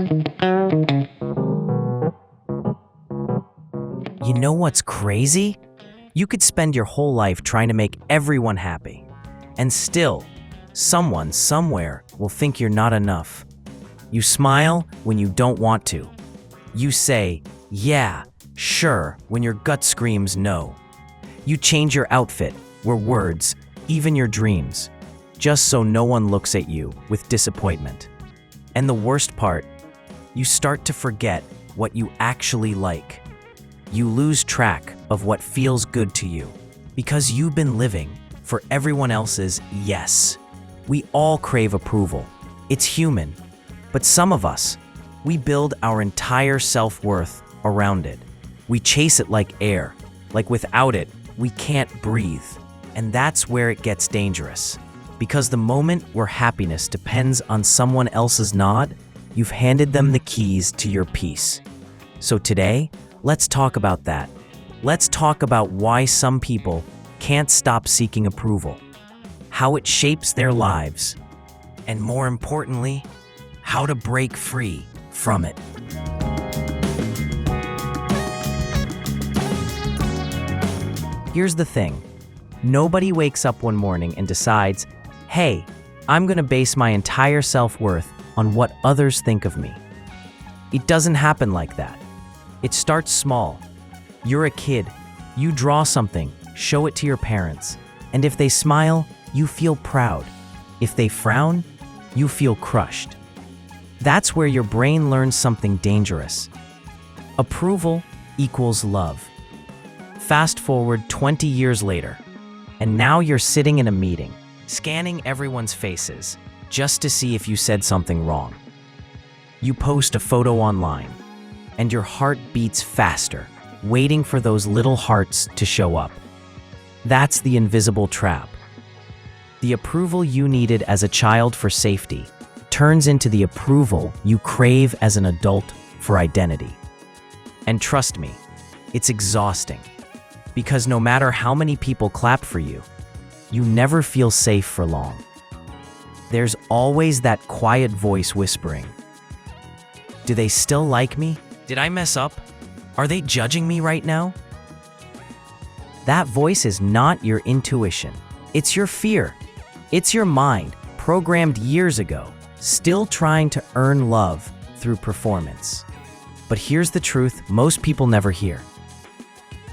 You know what's crazy? You could spend your whole life trying to make everyone happy, and still, someone somewhere will think you're not enough. You smile when you don't want to. You say, yeah, sure, when your gut screams no. You change your outfit, your words, even your dreams, just so no one looks at you with disappointment. And the worst part, you start to forget what you actually like. You lose track of what feels good to you because you've been living for everyone else's yes. We all crave approval. It's human. But some of us, we build our entire self-worth around it. We chase it like air. Like without it, we can't breathe. And that's where it gets dangerous. Because the moment where happiness depends on someone else's nod, you've handed them the keys to your peace. So today, let's talk about that. Let's talk about why some people can't stop seeking approval, how it shapes their lives, and more importantly, how to break free from it. Here's the thing. Nobody wakes up one morning and decides, hey, I'm gonna base my entire self-worth on what others think of me. It doesn't happen like that. It starts small. You're a kid. You draw something, show it to your parents, and if they smile, you feel proud. If they frown, you feel crushed. That's where your brain learns something dangerous. Approval equals love. Fast forward 20 years later, and now you're sitting in a meeting, scanning everyone's faces just to see if you said something wrong. You post a photo online, and your heart beats faster, waiting for those little hearts to show up. That's the invisible trap. The approval you needed as a child for safety turns into the approval you crave as an adult for identity. And trust me, it's exhausting. Because no matter how many people clap for you, you never feel safe for long. There's always that quiet voice whispering, do they still like me? Did I mess up? Are they judging me right now? That voice is not your intuition. It's your fear. It's your mind, programmed years ago, still trying to earn love through performance. But here's the truth most people never hear.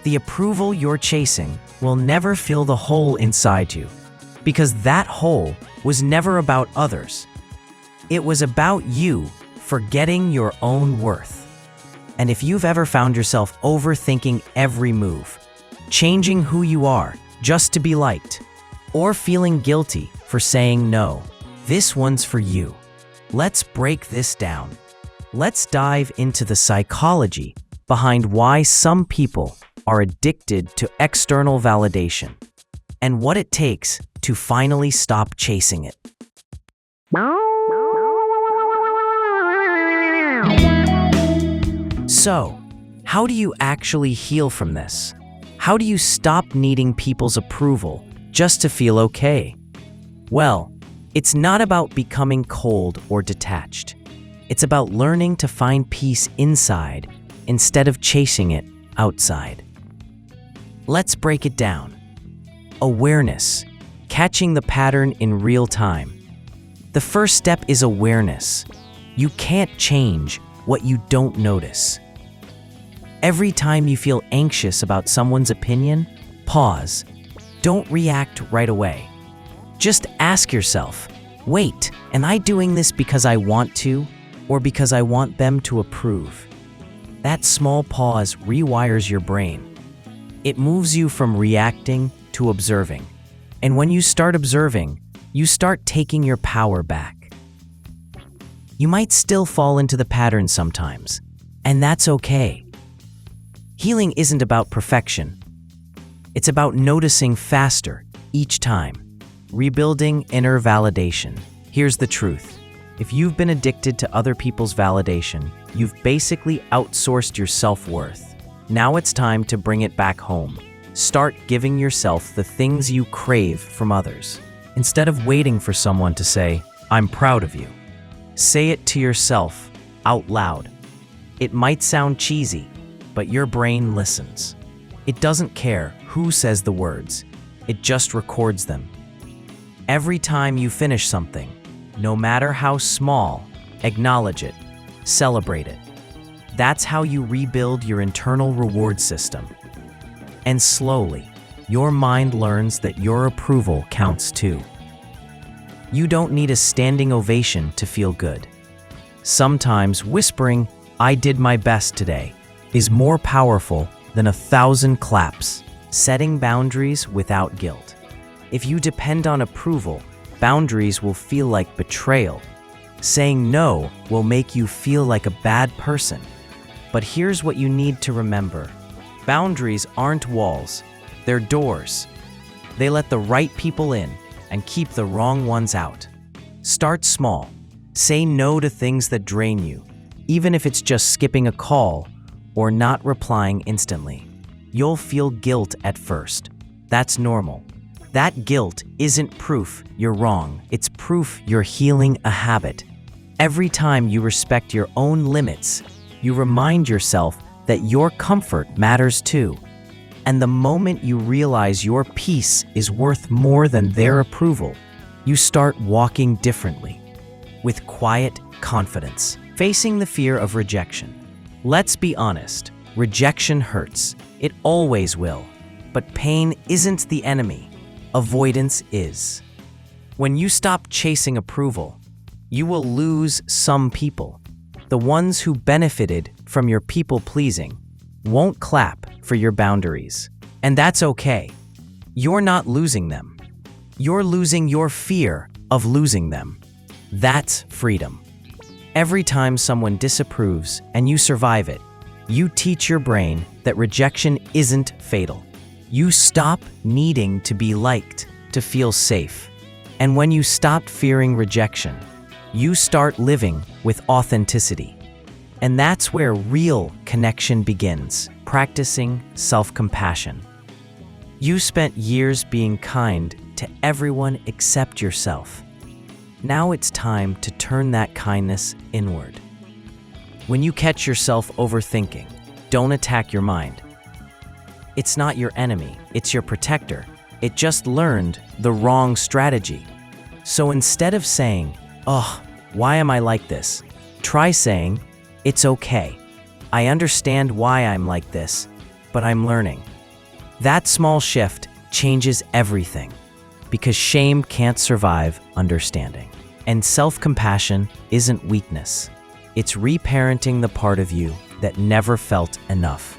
The approval you're chasing will never fill the hole inside you, because that hole was never about others. It was about you forgetting your own worth. And if you've ever found yourself overthinking every move, changing who you are just to be liked, or feeling guilty for saying no, this one's for you. Let's break this down. Let's dive into the psychology behind why some people are addicted to external validation, and what it takes to finally stop chasing it. So, how do you actually heal from this? How do you stop needing people's approval just to feel okay? Well, it's not about becoming cold or detached. It's about learning to find peace inside instead of chasing it outside. Let's break it down. Awareness, catching the pattern in real time. The first step is awareness. You can't change what you don't notice. Every time you feel anxious about someone's opinion, pause. Don't react right away. Just ask yourself, wait, am I doing this because I want to, or because I want them to approve? That small pause rewires your brain. It moves you from reacting to observing. And when you start observing, you start taking your power back. You might still fall into the pattern sometimes, and that's okay. Healing isn't about perfection. It's about noticing faster each time, rebuilding inner validation. Here's the truth. If you've been addicted to other people's validation, you've basically outsourced your self-worth. Now it's time to bring it back home. Start giving yourself the things you crave from others. Instead of waiting for someone to say, I'm proud of you, say it to yourself, out loud. It might sound cheesy, but your brain listens. It doesn't care who says the words, it just records them. Every time you finish something, no matter how small, acknowledge it, celebrate it. That's how you rebuild your internal reward system. And slowly, your mind learns that your approval counts too. You don't need a standing ovation to feel good. Sometimes whispering, "I did my best today," is more powerful than 1,000 claps. Setting boundaries without guilt. If you depend on approval, boundaries will feel like betrayal. Saying no will make you feel like a bad person. But here's what you need to remember. Boundaries aren't walls, they're doors. They let the right people in and keep the wrong ones out. Start small. Say no to things that drain you, even if it's just skipping a call or not replying instantly. You'll feel guilt at first. That's normal. That guilt isn't proof you're wrong, it's proof you're healing a habit. Every time you respect your own limits, you remind yourself that your comfort matters too. And the moment you realize your peace is worth more than their approval, you start walking differently, with quiet confidence, facing the fear of rejection. Let's be honest, rejection hurts. It always will. But pain isn't the enemy. Avoidance is. When you stop chasing approval, you will lose some people. The ones who benefited from your people-pleasing won't clap for your boundaries. And that's okay. You're not losing them. You're losing your fear of losing them. That's freedom. Every time someone disapproves and you survive it, you teach your brain that rejection isn't fatal. You stop needing to be liked to feel safe. And when you stop fearing rejection, you start living with authenticity. And that's where real connection begins, practicing self-compassion. You spent years being kind to everyone except yourself. Now it's time to turn that kindness inward. When you catch yourself overthinking, don't attack your mind. It's not your enemy, it's your protector. It just learned the wrong strategy. So instead of saying, "Oh, why am I like this?" try saying, "It's okay. I understand why I'm like this, but I'm learning." That small shift changes everything, because shame can't survive understanding. And self-compassion isn't weakness. It's reparenting the part of you that never felt enough.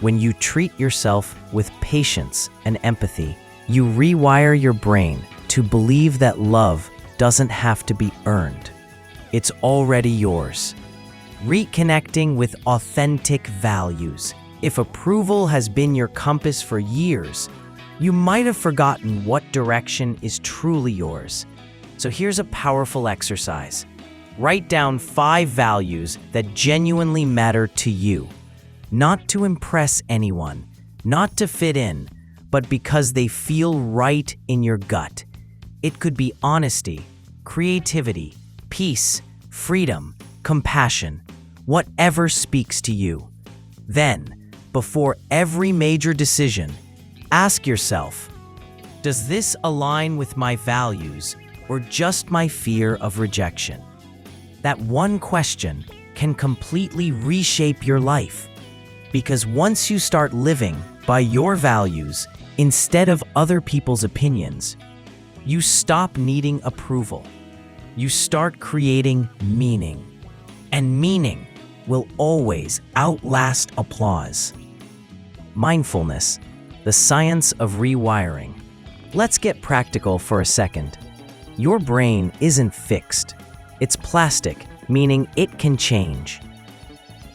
When you treat yourself with patience and empathy, you rewire your brain to believe that love doesn't have to be earned. It's already yours. Reconnecting with authentic values. If approval has been your compass for years, you might have forgotten what direction is truly yours. So here's a powerful exercise. Write down 5 values that genuinely matter to you. Not to impress anyone, not to fit in, but because they feel right in your gut. It could be honesty, creativity, peace, freedom, compassion, whatever speaks to you. Then, before every major decision, ask yourself, does this align with my values or just my fear of rejection? That one question can completely reshape your life. Because once you start living by your values instead of other people's opinions, you stop needing approval. You start creating meaning. And meaning will always outlast applause. Mindfulness, the science of rewiring. Let's get practical for a second. Your brain isn't fixed. It's plastic, meaning it can change.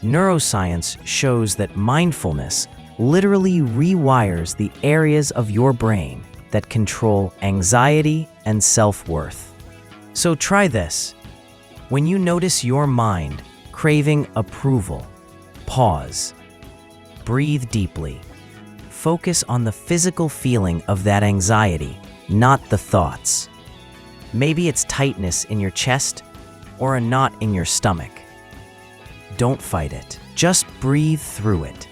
Neuroscience shows that mindfulness literally rewires the areas of your brain that control anxiety and self-worth. So try this. When you notice your mind craving approval, pause. Breathe deeply. Focus on the physical feeling of that anxiety, not the thoughts. Maybe it's tightness in your chest or a knot in your stomach. don't fight it. Just breathe through it.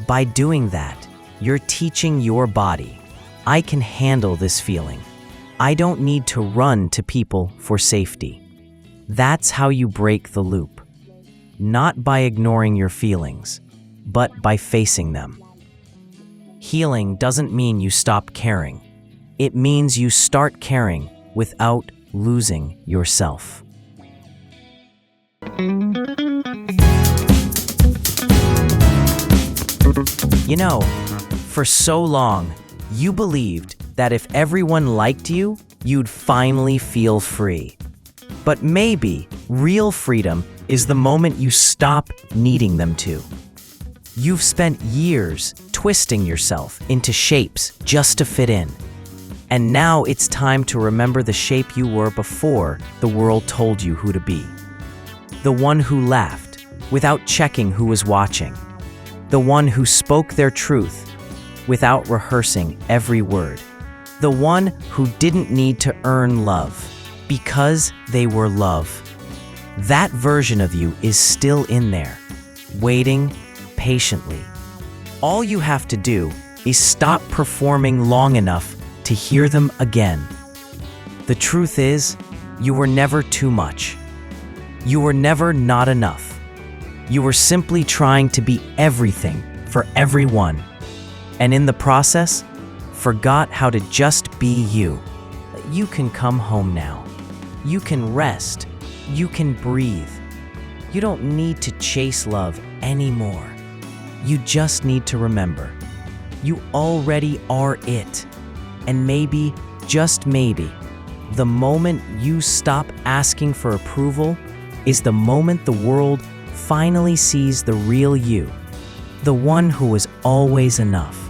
By doing that, you're teaching your body, I can handle this feeling. I don't need to run to people for safety. That's how you break the loop. Not by ignoring your feelings, but by facing them. Healing doesn't mean you stop caring. It means you start caring without losing yourself. You know, for so long, you believed that if everyone liked you, you'd finally feel free. But maybe real freedom is the moment you stop needing them to. You've spent years twisting yourself into shapes just to fit in. And now it's time to remember the shape you were before the world told you who to be. The one who laughed without checking who was watching. The one who spoke their truth without rehearsing every word. The one who didn't need to earn love because they were love. That version of you is still in there, waiting patiently. All you have to do is stop performing long enough to hear them again. The truth is, you were never too much. You were never not enough. You were simply trying to be everything for everyone. And in the process, forgot how to just be you. You can come home now. You can rest. You can breathe. You don't need to chase love anymore. You just need to remember, you already are it. And maybe, just maybe, the moment you stop asking for approval is the moment the world finally sees the real you, the one who was always enough.